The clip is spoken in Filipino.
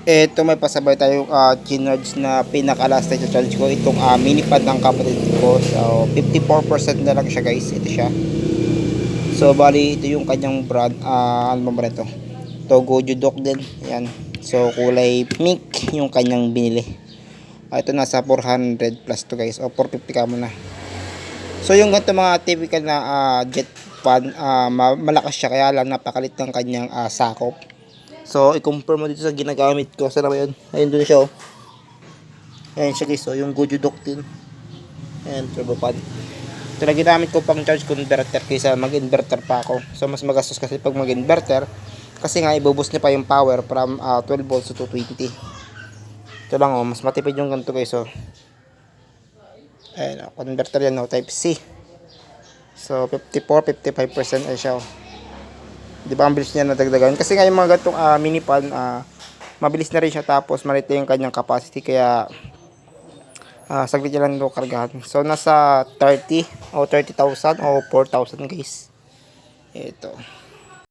Ito may pasabay tayong G-Nerds na pinaka-last na charge ko. Itong mini pad ng kapatid ko. So 54% na lang siya guys. Ito siya. So bali ito yung kanyang brand. Ano ba brand to? Togo Judok din. Ayan. So kulay pink yung kanyang binili. Ito nasa 400 plus to guys. O 450 ka muna. So yung ganito mga typical na jet fan, malakas siya kaya lang napakalit ng kanyang sakop. So i-compare mo dito sa ginagamit ko. Saan naman yun? Ayun doon siya oh. Ayan siya guys. So yung Goju Doctin. Ayan turbo fan. Ito na ginamit ko pang charge converter kaysa mag-inverter pa ako. So mas magastos kasi pag mag-inverter. Kasi nga ibuboost niya pa yung power from 12 volts to 220. Ito lang oh. Mas matipid yung ganito guys oh. Ayan, converter yan no, type C. So 54-55% ay siya. Di ba ang bilis niya nadagdagan? Kasi nga yung mga gatong mini pan, mabilis na rin siya tapos maliit yung kanyang capacity kaya saglit niya lang ito kargahan. So nasa 30 o 30,000 o 4,000 guys. Ito.